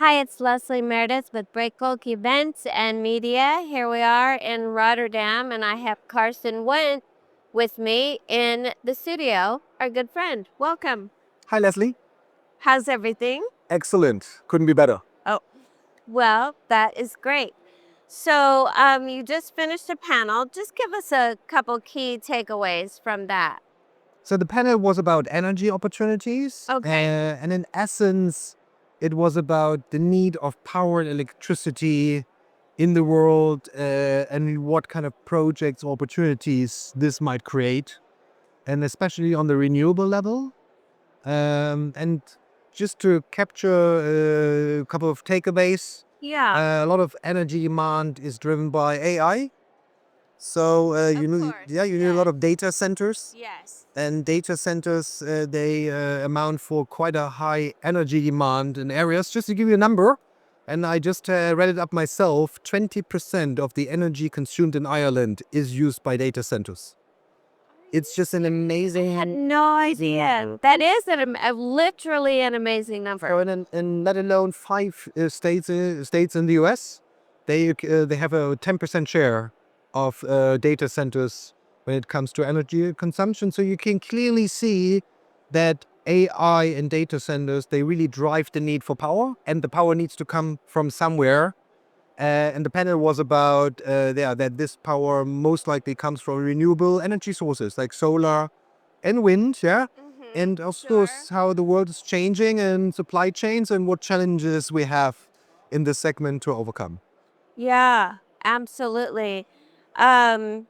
Hi, it's Leslie Meredith with Breakbulk Events and Media. Here we are in Rotterdam, and I have Carsten Wendt with me in the studio, our good friend. Welcome. Hi, Leslie. How's everything? Excellent. Couldn't be better. Oh, well, that is great. So, you just finished a panel. Just give us a couple key takeaways from that. So the panel was about energy opportunities. Okay. And in essence, it was about the need of power and electricity in the world and what kind of projects or opportunities this might create. And especially on the renewable level. And just to capture a couple of takeaways, Yeah. a lot of energy demand is driven by AI. So Of course. you need a lot of data centers, Yes. and data centers they amount for quite a high energy demand in areas. Just to give you a number, and I just read it up myself: 20% of the energy consumed in Ireland is used by data centers. It's just an amazing. I had no idea. That is literally an amazing number. So in let alone five states in the U.S., they have a 10% share of data centers when it comes to energy consumption. So you can clearly see that AI and data centers, they really drive the need for power, and the power needs to come from somewhere. And the panel was about that this power most likely comes from renewable energy sources like solar and wind, yeah. And of course, how the world is changing and supply chains and what challenges we have in this segment to overcome. Yeah, absolutely. Um,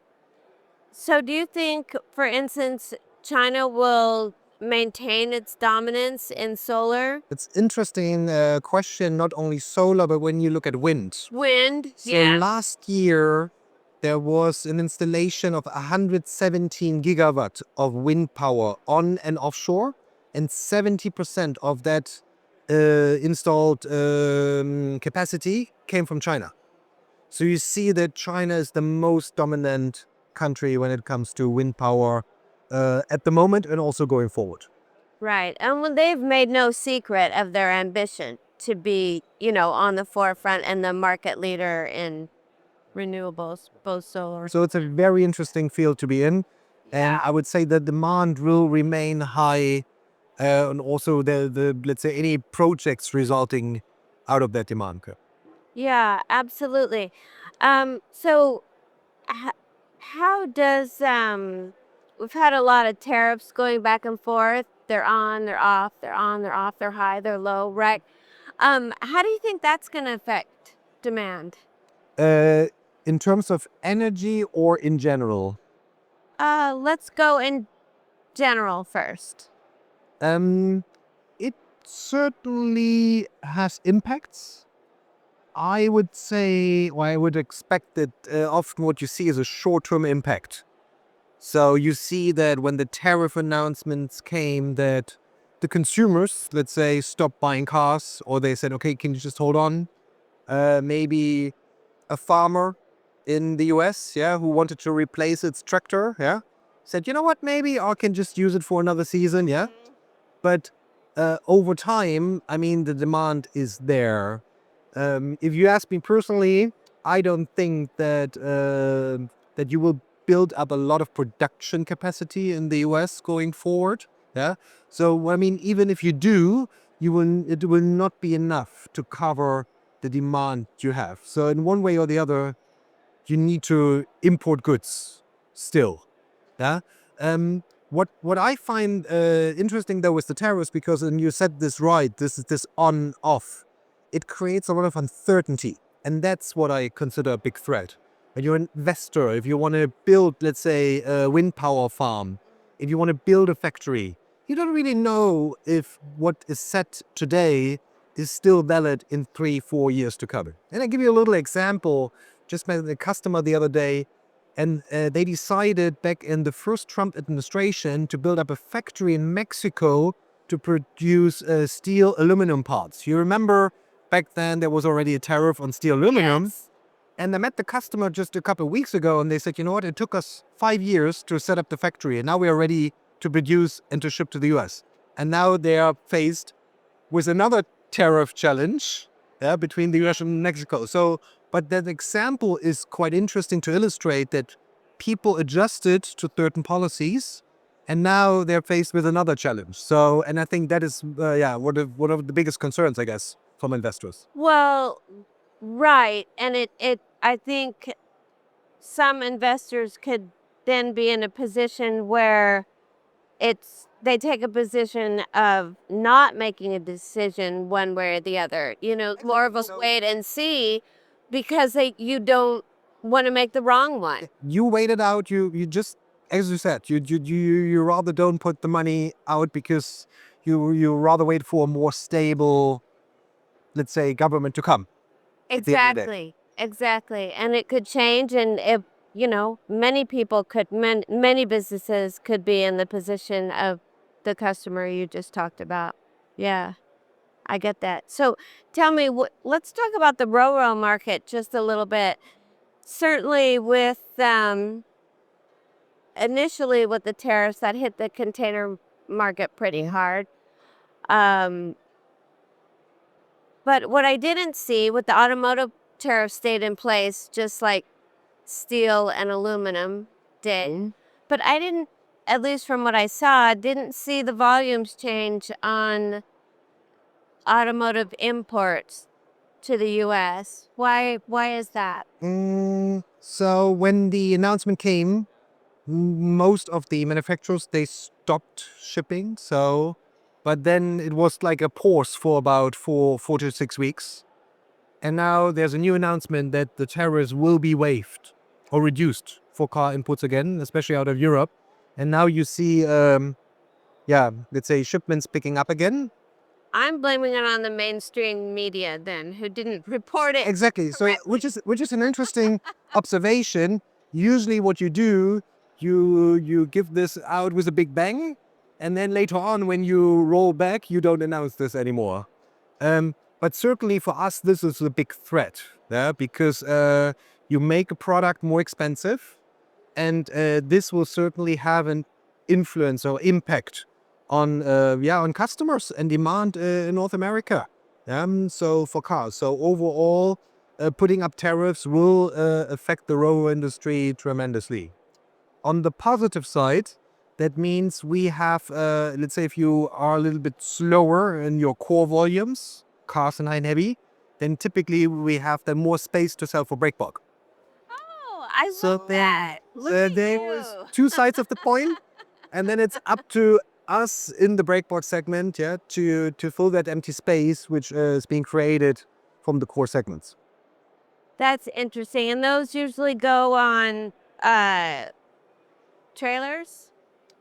so do you think, for instance, China will maintain its dominance in solar? It's interesting question, not only solar, but when you look at wind. Wind? So Yeah. last year, there was an installation of 117 gigawatt of wind power on and offshore, and 70% of that installed capacity came from China. So you see that China is the most dominant country when it comes to wind power at the moment and also going forward. Right. And when they've made no secret of their ambition to be, on the forefront and the market leader in renewables, both solar. So it's a very interesting field to be in. And Yeah. I would say the demand will remain high, and also the let's say any projects resulting out of that demand curve. Yeah, absolutely. So h- how does we've had a lot of tariffs going back and forth. They're on, they're off, they're on, they're off, they're high, they're low, right? How do you think that's going to affect demand? Uh, in terms of energy or in general, Let's go in general first. um, it certainly has impacts. I would say, or I would expect that often what you see is a short-term impact. So you see that when the tariff announcements came, that the consumers, let's say, stopped buying cars, or they said, okay, can you just hold on? Maybe a farmer in the US, yeah, who wanted to replace its tractor, yeah, said, you know what, maybe I can just use it for another season, yeah. But over time, I mean, the demand is there. If you ask me personally, I don't think that you will build up a lot of production capacity in the US going forward. Yeah. So I mean, even if you do, it will not be enough to cover the demand you have. So in one way or the other, you need to import goods still. Yeah. What I find interesting though with the tariffs, because and you said this right, this is this on off, it creates a lot of uncertainty, and that's what I consider a big threat. When you're an investor, if you want to build, let's say, a wind power farm, if you want to build a factory, you don't really know if what is set today is still valid in 3-4 years to come. And I give you a little example. Just met a customer the other day, and they decided back in the first Trump administration to build up a factory in Mexico to produce steel aluminum parts. You remember back then there was already a tariff on steel aluminum. Yes. And I met the customer just a couple of weeks ago, and they said, you know what, it took us 5 years to set up the factory, and now we are ready to produce and to ship to the US. And now they are faced with another tariff challenge, between the US and Mexico. So, but that example is quite interesting to illustrate that people adjusted to certain policies, and now they're faced with another challenge. So, and I think that is, one of the biggest concerns, I guess, from investors. Well, right. And I think some investors could then be in a position where they take a position of not making a decision one way or the other. More of a wait and see, because you don't want to make the wrong one. You wait it out. You just, as you said, you rather don't put the money out because you rather wait for a more stable, let's say, government to come. At the end of the day. Exactly. And it could change. And if, many people many businesses could be in the position of the customer you just talked about. Yeah, I get that. So tell me, let's talk about the RoRo market just a little bit. Certainly with, initially with the tariffs that hit the container market pretty hard. But what I didn't see with the automotive tariff stayed in place, just like steel and aluminum did. But I didn't, at least from what I saw, didn't see the volumes change on automotive imports to the US. Why is that? So when the announcement came, most of the manufacturers, they stopped shipping. So, but then it was like a pause for about four to 6 weeks. And now there's a new announcement that the tariffs will be waived or reduced for car imports again, especially out of Europe. And now you see, let's say shipments picking up again. I'm blaming it on the mainstream media then, who didn't report it. Exactly. So, which is an interesting observation. Usually, what you do, you give this out with a big bang, and then later on, when you roll back, you don't announce this anymore. But certainly for us, this is a big threat, because you make a product more expensive, and this will certainly have an influence or impact on customers and demand in North America. So for cars, so overall, putting up tariffs will affect the RoRo industry tremendously. On the positive side, that means we have, let's say, if you are a little bit slower in your core volumes, cars and high and heavy, then typically we have then more space to sell for Breakbulk. Oh, I love that. Look at There you. was two sides of the coin, and then it's up to us in the Breakbulk segment, to fill that empty space which is being created from the core segments. That's interesting. And those usually go on trailers?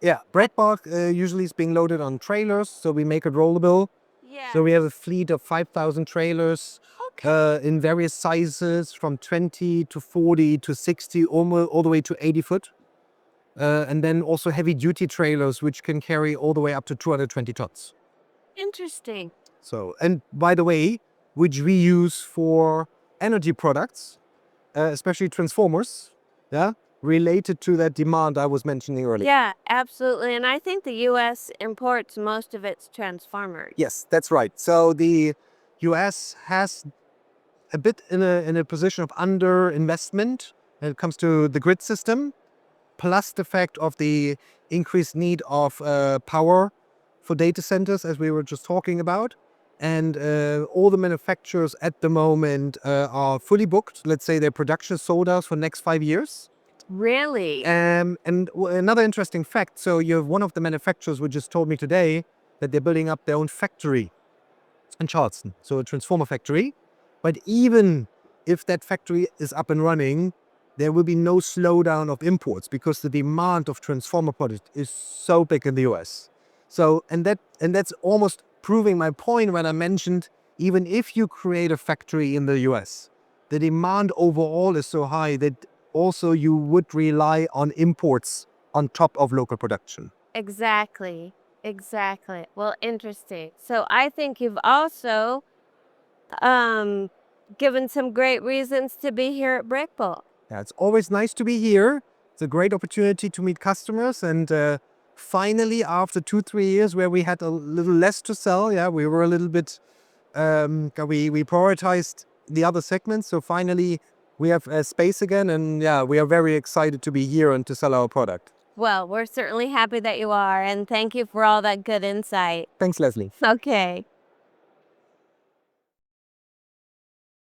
Yeah, Breakbulk usually is being loaded on trailers, so we make it rollable. Yeah. So we have a fleet of 5,000 trailers in various sizes, from 20 to 40 to 60, all the way to 80 foot. And then also heavy duty trailers, which can carry all the way up to 220 tons. Interesting. So, and by the way, which we use for energy products, especially transformers, related to that demand I was mentioning earlier. Yeah, absolutely. And I think the US imports most of its transformers. Yes, that's right. So the US has a bit in a position of underinvestment when it comes to the grid system, plus the fact of the increased need of power for data centers, as we were just talking about. And all the manufacturers at the moment are fully booked. Let's say their production is sold out for the next 5 years. Really? And another interesting fact, so you have one of the manufacturers who just told me today that they're building up their own factory in Charleston, so a transformer factory. But even if that factory is up and running, there will be no slowdown of imports because the demand of transformer products is so big in the US. So, and that's almost proving my point when I mentioned, even if you create a factory in the US, the demand overall is so high that also you would rely on imports on top of local production. Exactly. Well, interesting. So I think you've also given some great reasons to be here at Breakbulk. Yeah, it's always nice to be here. It's a great opportunity to meet customers, and finally, after 2-3 years where we had a little less to sell, we were a little bit We prioritized the other segments. So finally, we have space again. And yeah, we are very excited to be here and to sell our product. Well, we're certainly happy that you are, and thank you for all that good insight. Thanks, Leslie. Okay.